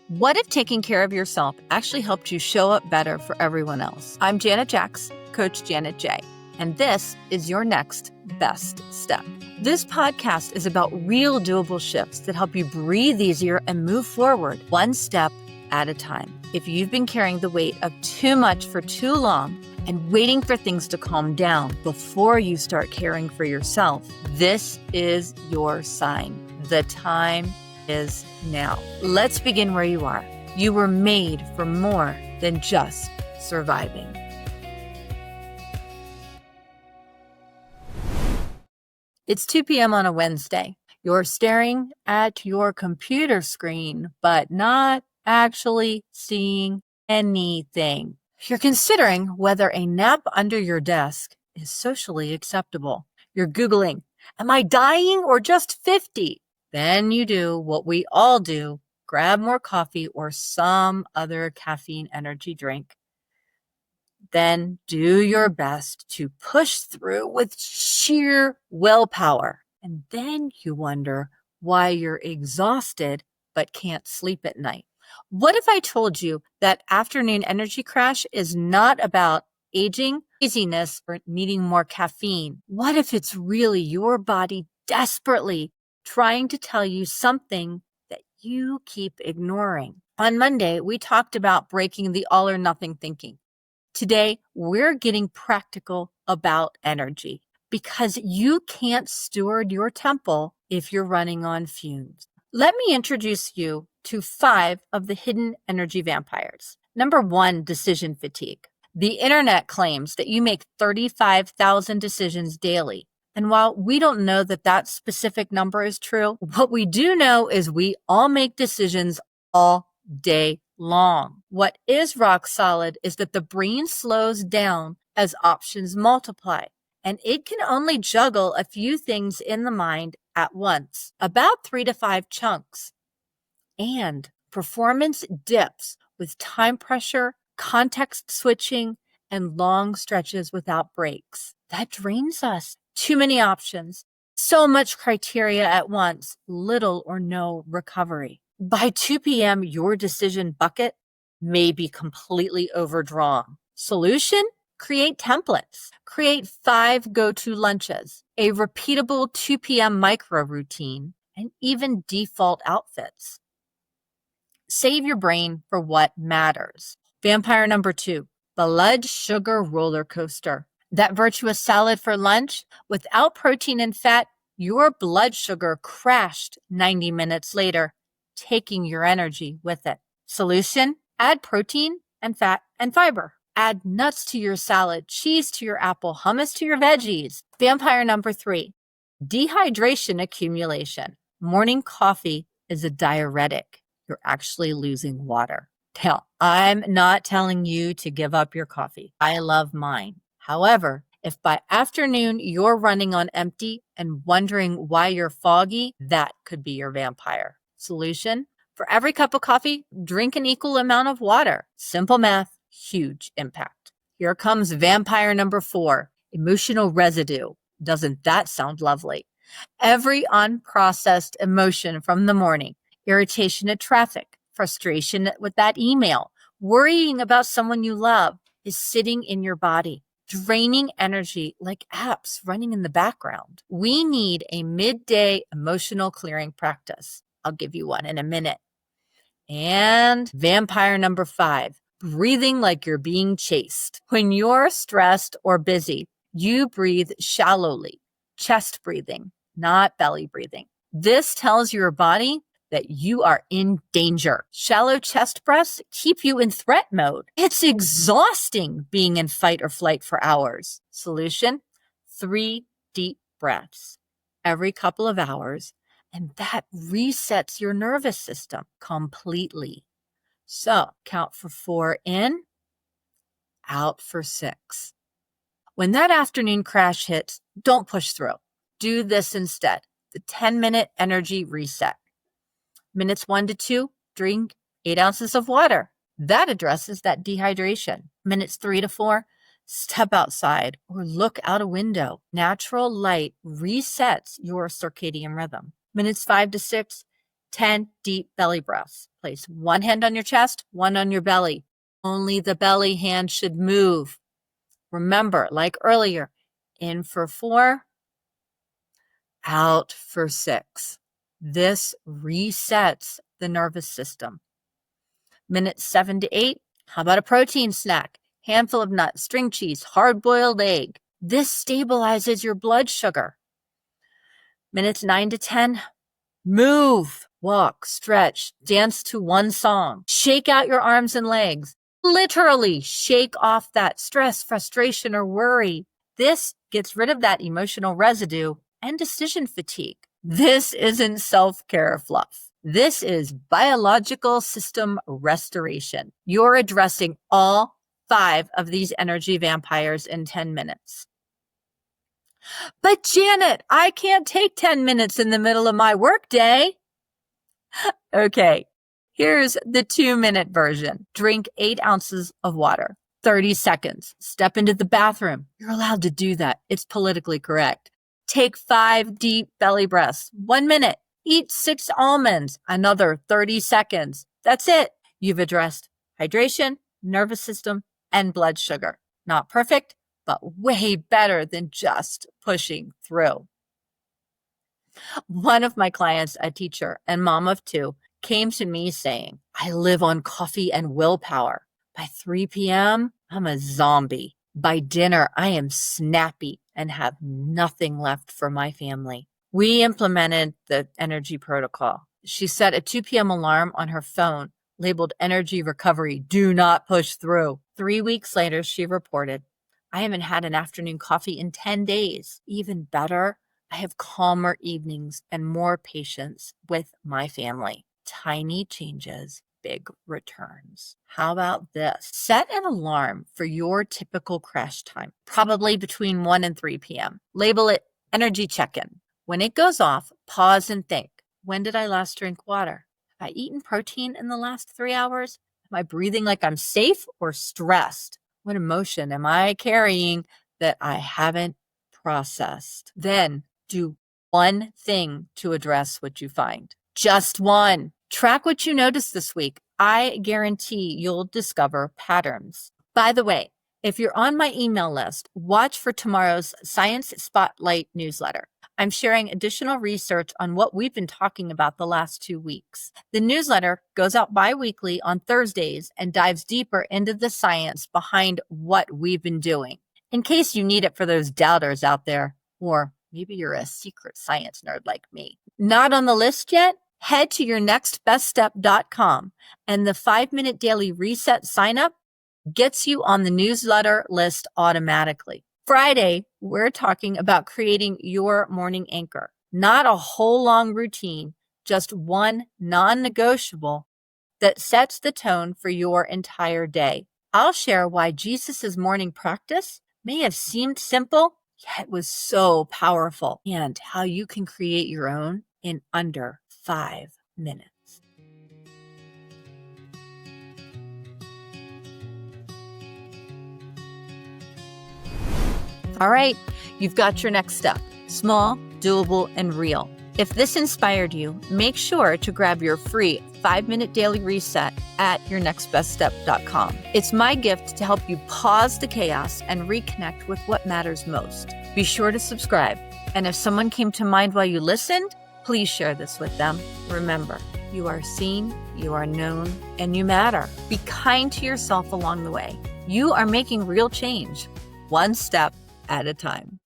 What if taking care of yourself actually helped you show up better for everyone else? I'm Janet Jacks, Coach Janet J, and this is your next best step. This podcast is about real doable shifts that help you breathe easier and move forward one step at a time. If you've been carrying the weight of too much for too long and waiting for things to calm down before you start caring for yourself, this is your sign. The time is now. Let's begin where you are. You were made for more than just surviving. It's 2 p.m. on a Wednesday. You're staring at your computer screen, but not actually seeing anything. You're considering whether a nap under your desk is socially acceptable. You're Googling, am I dying or just 50? Then you do what we all do, grab more coffee or some other caffeine energy drink. Then do your best to push through with sheer willpower. And then you wonder why you're exhausted but can't sleep at night. What if I told you that afternoon energy crash is not about aging, laziness, or needing more caffeine? What if it's really your body desperately trying to tell you something that you keep ignoring? On Monday, we talked about breaking the all or nothing thinking. Today, we're getting practical about energy because you can't steward your temple if you're running on fumes. Let me introduce you to 5 of the hidden energy vampires. Number 1, decision fatigue. The internet claims that you make 35,000 decisions daily. And while we don't know that that specific number is true, what we do know is we all make decisions all day long. What is rock solid is that the brain slows down as options multiply, and it can only juggle a few things in the mind at once, about 3 to 5 chunks. And performance dips with time pressure, context switching, and long stretches without breaks. That drains us. Too many options, so much criteria at once, little or no recovery. By 2 p.m., your decision bucket may be completely overdrawn. Solution? Create templates. Create 5 go-to lunches, a repeatable 2 p.m. micro routine, and even default outfits. Save your brain for what matters. Vampire number 2, blood sugar roller coaster. That virtuous salad for lunch, without protein and fat, your blood sugar crashed 90 minutes later, taking your energy with it. Solution? Add protein and fat and fiber. Add nuts to your salad, cheese to your apple, hummus to your veggies. Vampire number 3, dehydration accumulation. Morning coffee is a diuretic. You're actually losing water. Now, I'm not telling you to give up your coffee. I love mine. However, if by afternoon you're running on empty and wondering why you're foggy, that could be your vampire. Solution? For every cup of coffee, drink an equal amount of water. Simple math, huge impact. Here comes vampire number 4, emotional residue. Doesn't that sound lovely? Every unprocessed emotion from the morning, irritation at traffic, frustration with that email, worrying about someone you love, is sitting in your body, draining energy like apps running in the background. We need a midday emotional clearing practice. I'll give you one in a minute. And vampire number 5, breathing like you're being chased. When you're stressed or busy, you breathe shallowly, chest breathing, not belly breathing. This tells your body that you are in danger. Shallow chest breaths keep you in threat mode. It's exhausting being in fight or flight for hours. Solution? 3 deep breaths every couple of hours, and that resets your nervous system completely. So count for 4 in, out for 6. When that afternoon crash hits, don't push through. Do this instead, the 10-minute energy reset. Minutes 1 to 2, drink 8 ounces of water. That addresses that dehydration. Minutes 3 to 4, step outside or look out a window. Natural light resets your circadian rhythm. Minutes 5 to 6, 10 deep belly breaths. Place one hand on your chest, one on your belly. Only the belly hand should move. Remember, like earlier, in for 4, out for 6. This resets the nervous system. Minutes 7 to 8, how about a protein snack? Handful of nuts, string cheese, hard-boiled egg. This stabilizes your blood sugar. Minutes 9 to 10, move, walk, stretch, dance to one song. Shake out your arms and legs. Literally shake off that stress, frustration, or worry. This gets rid of that emotional residue and decision fatigue. This isn't self-care fluff. This is biological system restoration. You're addressing all 5 of these energy vampires in 10 minutes. But Janet, I can't take 10 minutes in the middle of my workday. Okay, here's the 2-minute version. Drink 8 ounces of water, 30 seconds. Step into the bathroom. You're allowed to do that. It's politically correct. Take 5 deep belly breaths, 1 minute. Eat 6 almonds, another 30 seconds. That's it. You've addressed hydration, nervous system, and blood sugar. Not perfect, but way better than just pushing through. One of my clients, a teacher and mom of 2, came to me saying, I live on coffee and willpower. By 3 p.m., I'm a zombie. By dinner, I am snappy and have nothing left for my family. We implemented the energy protocol. She set a 2 p.m. alarm on her phone labeled energy recovery, do not push through. 3 weeks later, she reported, I haven't had an afternoon coffee in 10 days. Even better, I have calmer evenings and more patience with my family. Tiny changes, big returns. How about this? Set an alarm for your typical crash time, probably between 1 and 3 p.m. Label it energy check-in. When it goes off, pause and think, when did I last drink water? Have I eaten protein in the last 3 hours? Am I breathing like I'm safe or stressed? What emotion am I carrying that I haven't processed? Then do one thing to address what you find. Just one. Track what you noticed this week. I guarantee you'll discover patterns. By the way, if you're on my email list, watch for tomorrow's Science Spotlight newsletter. I'm sharing additional research on what we've been talking about the last 2 weeks. The newsletter goes out bi-weekly on Thursdays and dives deeper into the science behind what we've been doing. In case you need it for those doubters out there, or maybe you're a secret science nerd like me. Not on the list yet? Head to yournextbeststep.com and the 5-minute daily reset sign-up gets you on the newsletter list automatically. Friday, we're talking about creating your morning anchor. Not a whole long routine, just one non-negotiable that sets the tone for your entire day. I'll share why Jesus' morning practice may have seemed simple, yet was so powerful, and how you can create your own in under 5 minutes. All right, you've got your next step. Small, doable, and real. If this inspired you, make sure to grab your free 5-minute daily reset at yournextbeststep.com. It's my gift to help you pause the chaos and reconnect with what matters most. Be sure to subscribe. And if someone came to mind while you listened, please share this with them. Remember, you are seen, you are known, and you matter. Be kind to yourself along the way. You are making real change, one step at a time.